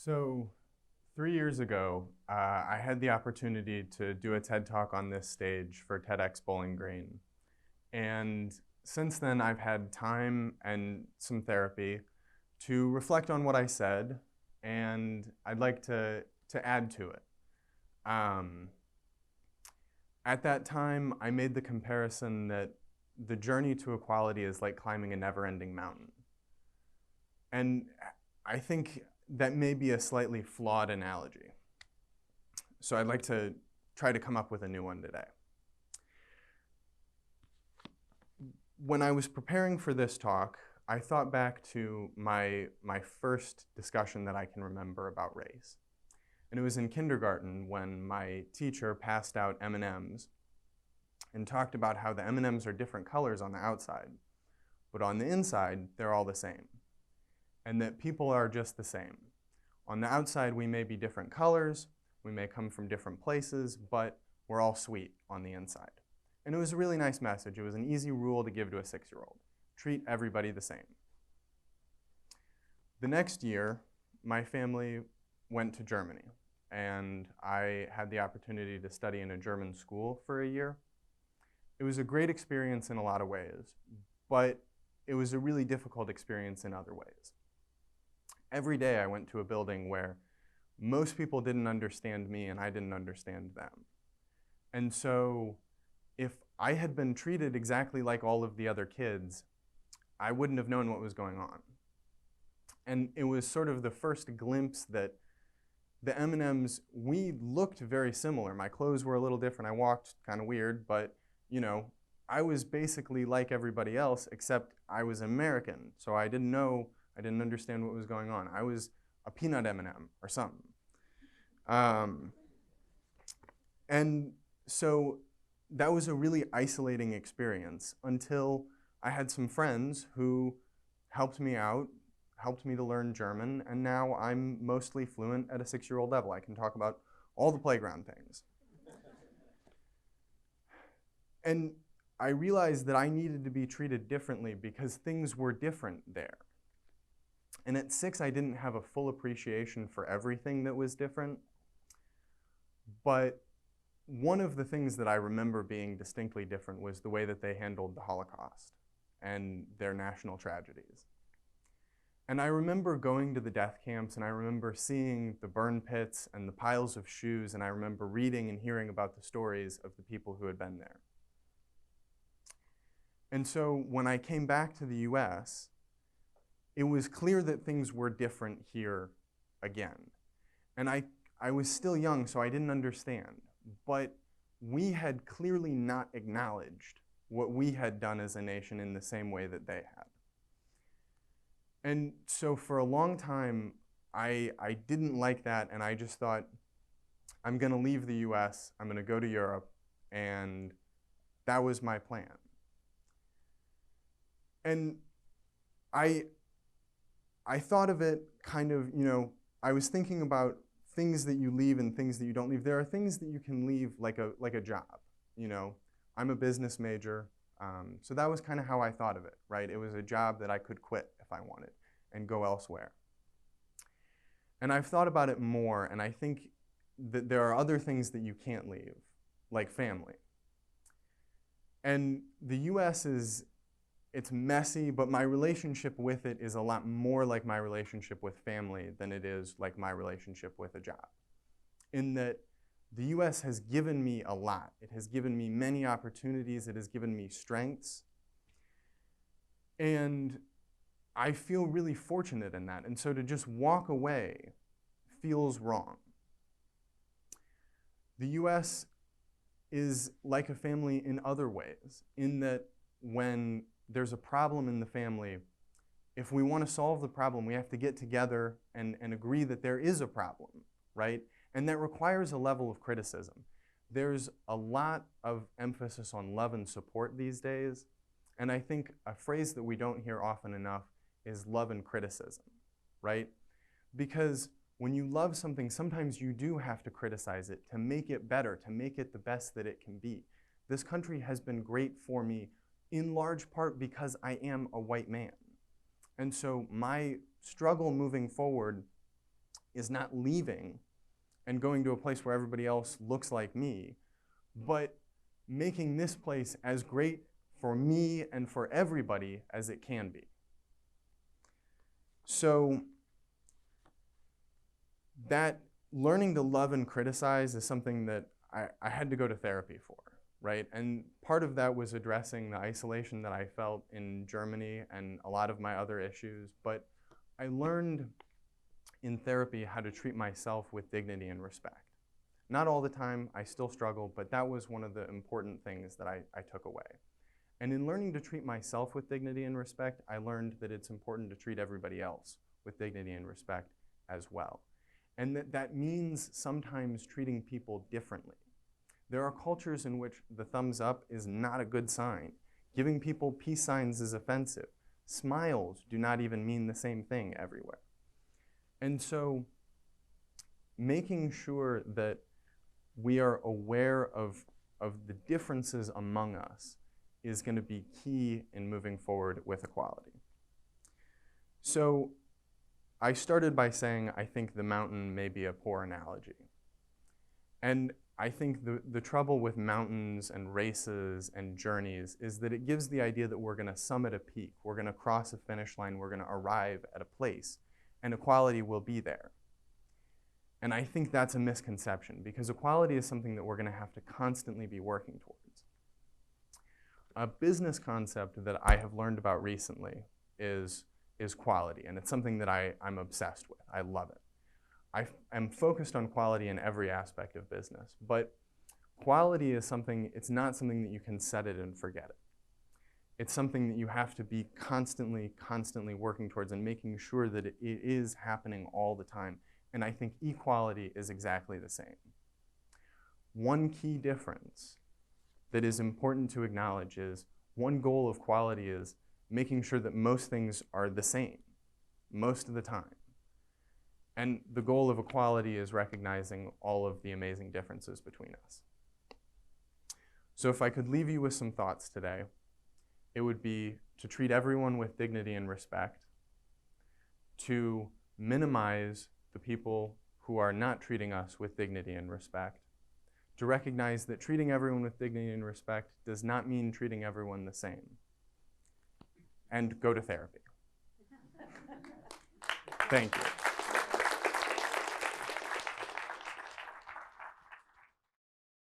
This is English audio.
So 3 years ago, I had the opportunity to do a TED Talk on this stage for TEDxBGSU. And since then, I've had time and some therapy to reflect on what I said, and I'd like to add to it. At that time, I made the comparison that the journey to equality is like climbing a never-ending mountain. And I think that may be a slightly flawed analogy. So I'd like to try to come up with a new one today. When I was preparing for this talk, I thought back to my first discussion that I can remember about race. And it was in kindergarten when my teacher passed out M&Ms and talked about how the M&Ms are different colors on the outside, but on the inside, they're all the same. And that people are just the same. On the outside, we may be different colors, we may come from different places, but we're all sweet on the inside. And it was a really nice message. It was an easy rule to give to a 6-year-old. Treat everybody the same. The next year, my family went to Germany, and I had the opportunity to study in a German school for a year. It was a great experience in a lot of ways, but it was a really difficult experience in other ways. Every day I went to a building where most people didn't understand me and I didn't understand them. And so if I had been treated exactly like all of the other kids, I wouldn't have known what was going on. And it was sort of the first glimpse that the M&Ms, we looked very similar. My clothes were a little different. I walked kind of weird, but you know, I was basically like everybody else, except I was American. So I didn't understand what was going on. I was a peanut M&M or something. And so that was a really isolating experience until I had some friends who helped me out, helped me to learn German, and now I'm mostly fluent at a 6-year-old level. I can talk about all the playground things. And I realized that I needed to be treated differently because things were different there. And at 6, I didn't have a full appreciation for everything that was different. But one of the things that I remember being distinctly different was the way that they handled the Holocaust and their national tragedies. And I remember going to the death camps, and I remember seeing the burn pits and the piles of shoes, and I remember reading and hearing about the stories of the people who had been there. And so when I came back to the US, it was clear that things were different here again. And I was still young, so I didn't understand. But we had clearly not acknowledged what we had done as a nation in the same way that they had. And so for a long time, I didn't like that, and I just thought, I'm going to leave the US, I'm going to go to Europe, and that was my plan. And I thought of it kind of, I was thinking about things that you leave and things that you don't leave. There are things that you can leave like a job, I'm a business major, so that was kind of how I thought of it, right? It was a job that I could quit if I wanted and go elsewhere. And I've thought about it more, and I think that there are other things that you can't leave, like family. And the US it's messy, but my relationship with it is a lot more like my relationship with family than it is like my relationship with a job. In that the US has given me a lot. It has given me many opportunities. It has given me strengths. And I feel really fortunate in that. And so to just walk away feels wrong. The US is like a family in other ways, in that when there's a problem in the family, if we want to solve the problem, we have to get together and agree that there is a problem, right? And that requires a level of criticism. There's a lot of emphasis on love and support these days, and I think a phrase that we don't hear often enough is love and criticism, right? Because when you love something, sometimes you do have to criticize it to make it better, to make it the best that it can be. This country has been great for me in large part because I am a white man. And so my struggle moving forward is not leaving and going to a place where everybody else looks like me, but making this place as great for me and for everybody as it can be. So that learning to love and criticize is something that I had to go to therapy for, right? And part of that was addressing the isolation that I felt in Germany and a lot of my other issues, but I learned in therapy how to treat myself with dignity and respect. Not all the time, I still struggle, but that was one of the important things that I took away. And in learning to treat myself with dignity and respect, I learned that it's important to treat everybody else with dignity and respect as well. And that means sometimes treating people differently. There are cultures in which the thumbs up is not a good sign. Giving people peace signs is offensive. Smiles do not even mean the same thing everywhere. And so making sure that we are aware of the differences among us is going to be key in moving forward with equality. So I started by saying I think the mountain may be a poor analogy. And I think the trouble with mountains and races and journeys is that it gives the idea that we're going to summit a peak, we're going to cross a finish line, we're going to arrive at a place, and equality will be there. And I think that's a misconception, because equality is something that we're going to have to constantly be working towards. A business concept that I have learned about recently is quality, and it's something that I'm obsessed with. I love it. I am focused on quality in every aspect of business, but quality is something, it's not something that you can set it and forget it. It's something that you have to be constantly working towards and making sure that it is happening all the time. And I think equality is exactly the same. One key difference that is important to acknowledge is one goal of quality is making sure that most things are the same most of the time. And the goal of equality is recognizing all of the amazing differences between us. So if I could leave you with some thoughts today, it would be to treat everyone with dignity and respect, to minimize the people who are not treating us with dignity and respect, to recognize that treating everyone with dignity and respect does not mean treating everyone the same, and go to therapy. Thank you.